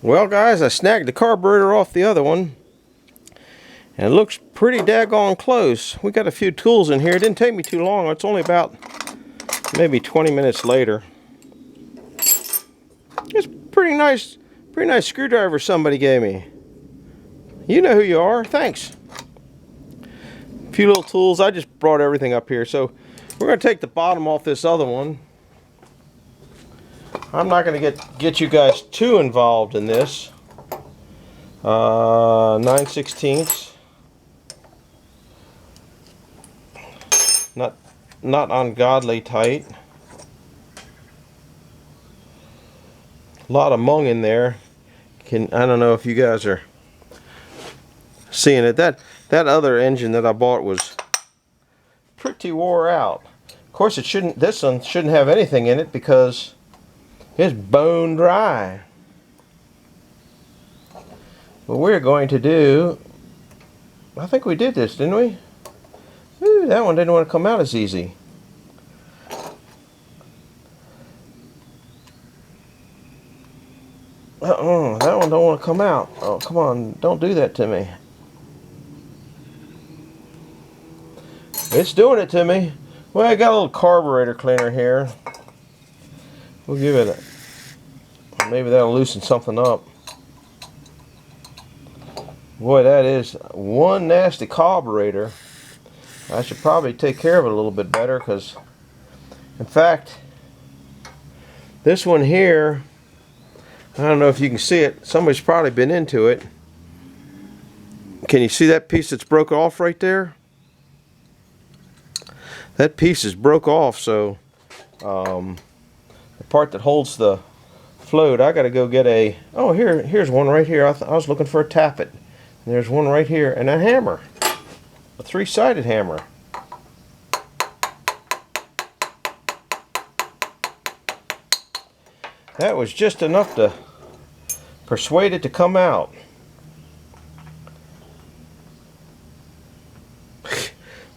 Well, guys, I snagged the carburetor off the other one, and it looks pretty daggone close. We got a few tools in here. It didn't take me too long. It's only about maybe 20 minutes later. It's pretty nice screwdriver somebody gave me. You know who you are. Thanks. A few little tools. I just brought everything up here. So we're going to take the bottom off this other one. I'm not going to get you guys too involved in this. 9/16. Not ungodly tight. A lot of mung in there. I don't know if you guys are seeing it. That other engine that I bought was pretty wore out. Of course, this one shouldn't have anything in it because it's bone dry. What we're going to do, I think we did this, didn't we? Ooh, that one didn't want to come out as easy. That one don't want to come out. Oh, come on, don't do that to me. It's doing it to me. Well, I got a little carburetor cleaner here. We'll give it maybe that'll loosen something up. Boy, that is one nasty carburetor. I should probably take care of it a little bit better because, in fact, this one here, I don't know if you can see it. Somebody's probably been into it. Can you see that piece that's broke off right there? That piece is broke off, so the part that holds the float, I got to go get a. Oh, here's one right here. I was looking for a tappet. And there's one right here, and a hammer, a 3-sided hammer. That was just enough to persuade it to come out.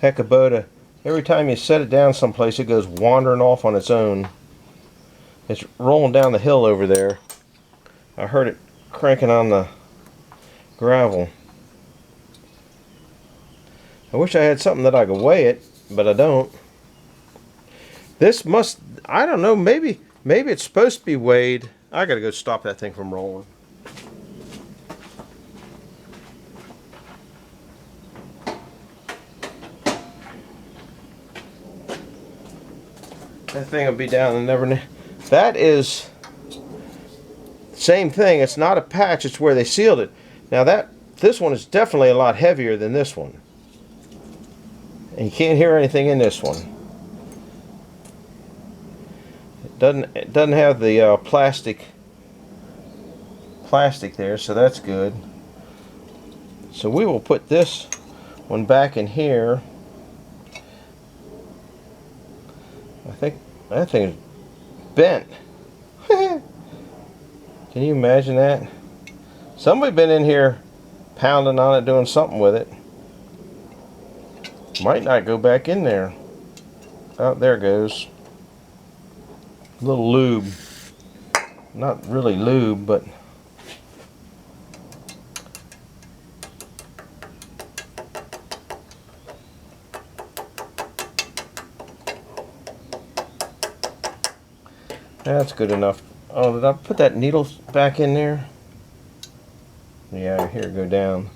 Heckabota. Every time you set it down someplace, it goes wandering off on its own. It's rolling down the hill over there. I heard it cranking on the gravel. I wish I had something that I could weigh it, but I don't. This must, I don't know, maybe it's supposed to be weighed. I gotta go stop that thing from rolling. That thing will be down and never. That is same thing. It's not a patch. It's where they sealed it. Now this one is definitely a lot heavier than this one. And you can't hear anything in this one. It doesn't have the plastic there, so that's good. So we will put this one back in here. I think that thing is bent. Can you imagine that? Somebody been in here pounding on it, doing something with it. Might not go back in there. Oh, there it goes. A little lube. Not really lube, but that's good enough. Oh, did I put that needle back in there? Yeah, here, go down.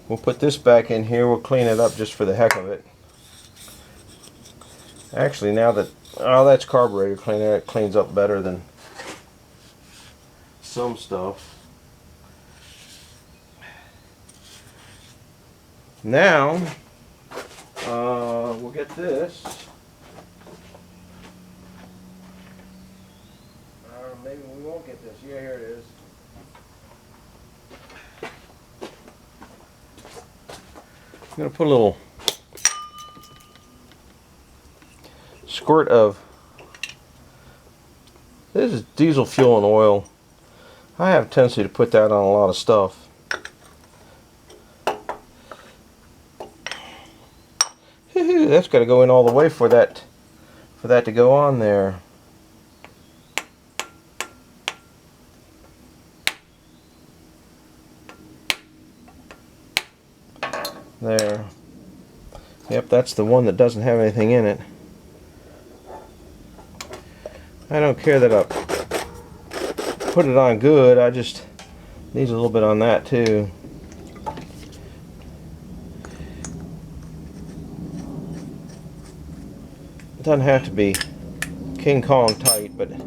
We'll put this back in here. We'll clean it up just for the heck of it. Actually, now that, oh, that's carburetor cleaner. It cleans up better than some stuff. Now, we'll get this. Maybe we won't get this. Yeah, here it is. I'm going to put a little squirt of, this is diesel fuel and oil. I have a tendency to put that on a lot of stuff. That's got to go in all the way for that to go on there. There. Yep, that's the one that doesn't have anything in it. I don't care that I put it on good, I just need a little bit on that too. It doesn't have to be King Kong tight, but it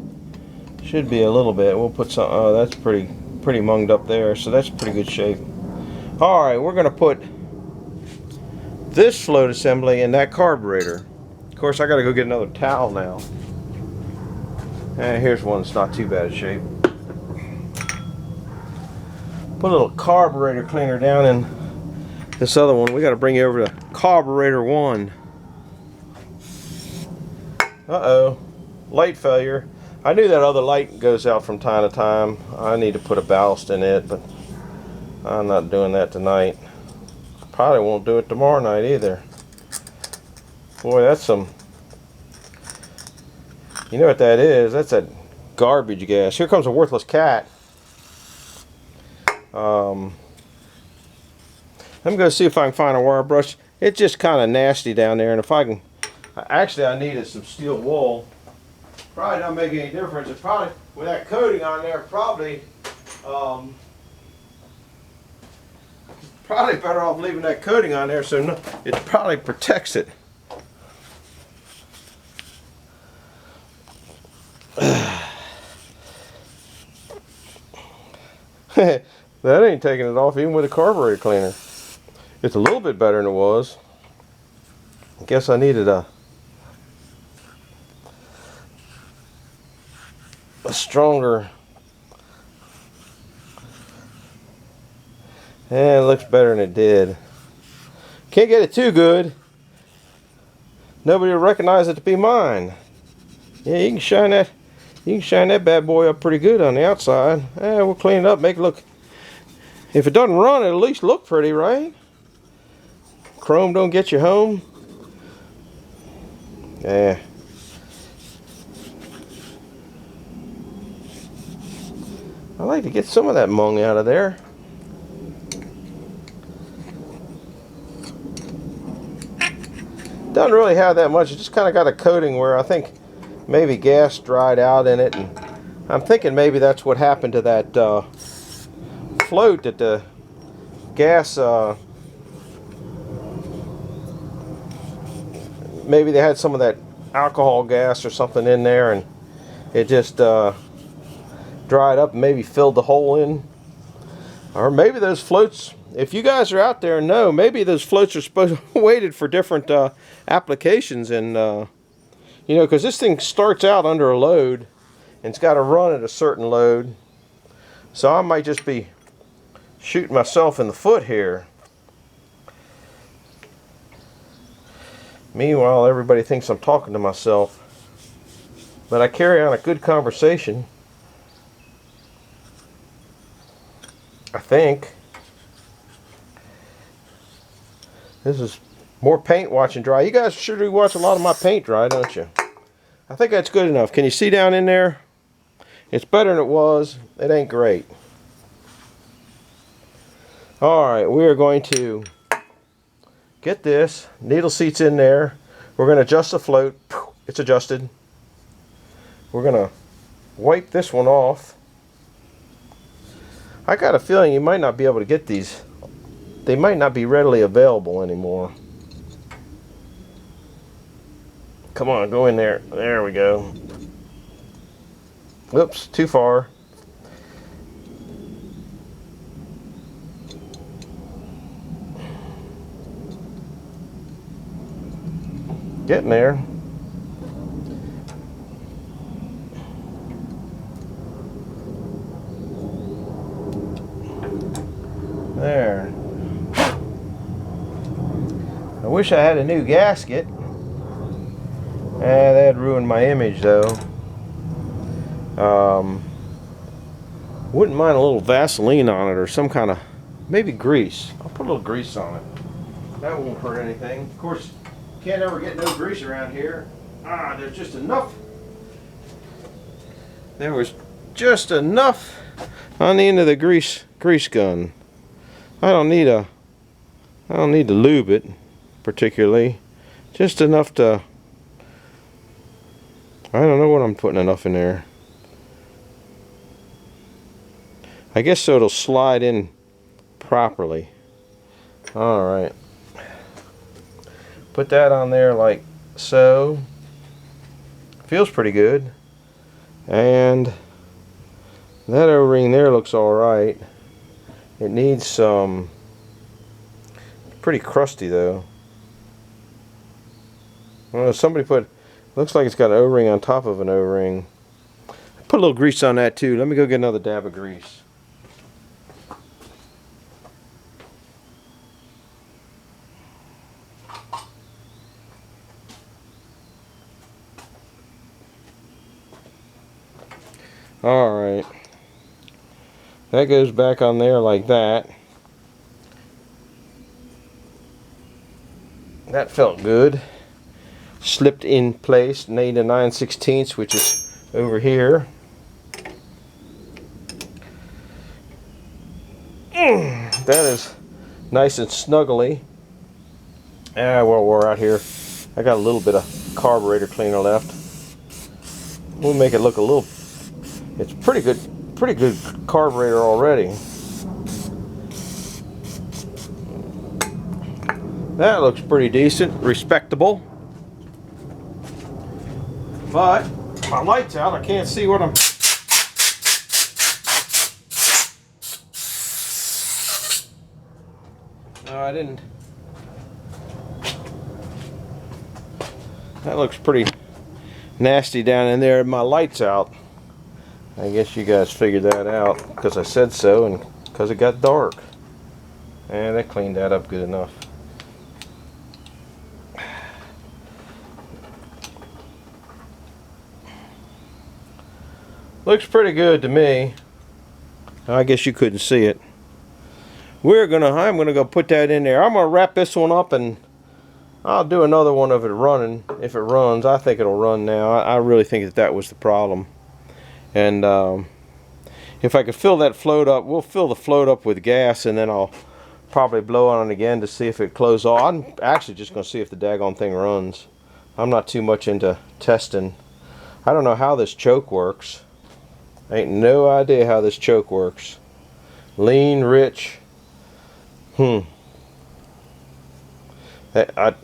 should be a little bit. We'll put some, oh, that's pretty munged up there, so that's pretty good shape. Alright, we're going to put this float assembly in that carburetor. Of course, I got to go get another towel now. And here's one that's not too bad a shape. Put a little carburetor cleaner down in this other one. We got to bring it over to carburetor 1. Uh-oh. Light failure. I knew that other light goes out from time to time. I need to put a ballast in it, but I'm not doing that tonight. Probably won't do it tomorrow night either. Boy, that's some... You know what that is? That's that garbage gas. Here comes a worthless cat. I'm going to see if I can find a wire brush. It's just kind of nasty down there, and if I can... Actually, I needed some steel wool. Probably don't make any difference. It probably, with that coating on there, probably better off leaving that coating on there, so no, it probably protects it. That ain't taking it off even with a carburetor cleaner. It's a little bit better than it was. I guess I needed a stronger. Yeah, it looks better than it did. Can't get it too good. Nobody will recognize it to be mine. Yeah, you can shine that. You can shine that bad boy up pretty good on the outside. Yeah, we'll clean it up, make it look. If it doesn't run, it'll at least look pretty, right? Chrome don't get you home. Yeah. I like to get some of that mung out of there. Doesn't really have that much. It just kind of got a coating where I think maybe gas dried out in it, and I'm thinking maybe that's what happened to that float, that the gas maybe they had some of that alcohol gas or something in there, and it just dried up and maybe filled the hole in. Or maybe those floats, if you guys are out there and know, maybe those floats are supposed to waited for different applications, and you know, because this thing starts out under a load and it's got to run at a certain load, so I might just be shooting myself in the foot here. Meanwhile, everybody thinks I'm talking to myself, but I carry on a good conversation, I think. This is more paint watching dry. You guys sure do watch a lot of my paint dry, don't you? I think that's good enough. Can you see down in there? It's better than it was. It ain't great. Alright, we are going to get this. Needle seats in there. We're going to adjust the float. It's adjusted. We're going to wipe this one off. I got a feeling you might not be able to get these. They might not be readily available anymore. Come on, go in there. There we go. Oops, too far. Getting there. There. I wish I had a new gasket. That'd ruin my image though. Wouldn't mind a little Vaseline on it or some kind of, maybe grease. I'll put a little grease on it. That won't hurt anything. Of course, can't ever get no grease around here. There's just enough. There was just enough on the end of the grease gun. I don't need a I don't need to lube it particularly, just enough to, I don't know what I'm putting enough in there. I guess so it'll slide in properly. Alright. Put that on there like so. Feels pretty good. And that O-ring there looks alright. It needs some, pretty crusty though. Well, somebody put, looks like it's got an O-ring on top of an O-ring. Put a little grease on that too. Let me go get another dab of grease. Alright. That goes back on there like that. That felt good. Slipped in place. Need a 9/16, which is over here. That is nice and snuggly. Well, we're out here. I got a little bit of carburetor cleaner left. We'll make it look a little. It's pretty good carburetor already. That looks pretty decent, respectable. But my light's out. I can't see what I'm. No, I didn't. That looks pretty nasty down in there. My light's out. I guess you guys figured that out because I said so and because it got dark. And that cleaned that up good enough. Looks pretty good to me. I guess you couldn't see it. I'm gonna go put that in there. I'm gonna wrap this one up and I'll do another one of it running. If it runs, I think it'll run now. I really think that was the problem. And if I could fill that float up, we'll fill the float up with gas and then I'll probably blow on it again to see if it closes off. I'm actually just gonna see if the daggone thing runs. I'm not too much into testing. I don't know how this choke works. I ain't no idea how this choke works. Lean, rich. I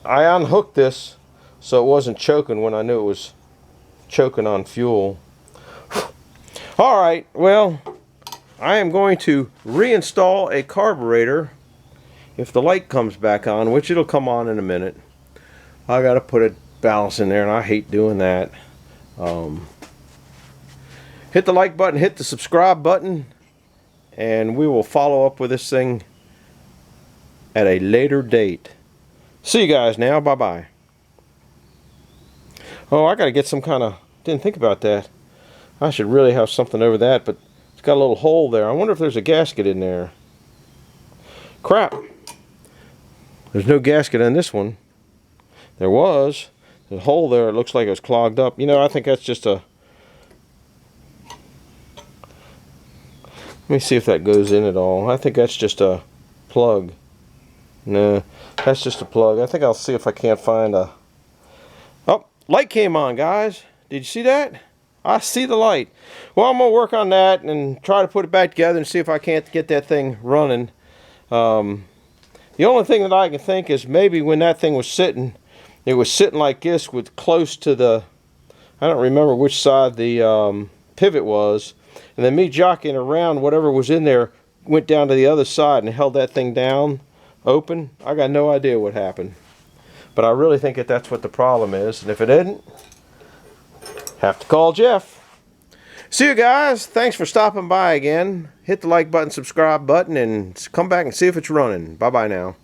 unhooked this so it wasn't choking when I knew it was choking on fuel. Alright, well, I am going to reinstall a carburetor if the light comes back on, which it'll come on in a minute. I gotta put a balance in there and I hate doing that. Hit the like button, hit the subscribe button, and we will follow up with this thing at a later date. See you guys now. Bye-bye. Oh, I got to get some kind of... Didn't think about that. I should really have something over that, but it's got a little hole there. I wonder if there's a gasket in there. Crap. There's no gasket in this one. There was. There's a hole there. It looks like it was clogged up. You know, I think that's just a... Let me see if that goes in at all. I think that's just a plug. No, that's just a plug. I think I'll see if I can't find a... Oh, light came on, guys. Did you see that? I see the light. Well, I'm going to work on that and try to put it back together and see if I can't get that thing running. The only thing that I can think is maybe when that thing was sitting, it was sitting like this with close to the... I don't remember which side the pivot was. And then me jockeying around, whatever was in there went down to the other side and held that thing down, open. I got no idea what happened. But I really think that that's what the problem is. And if it isn't, have to call Jeff. See you guys. Thanks for stopping by again. Hit the like button, subscribe button, and come back and see if it's running. Bye-bye now.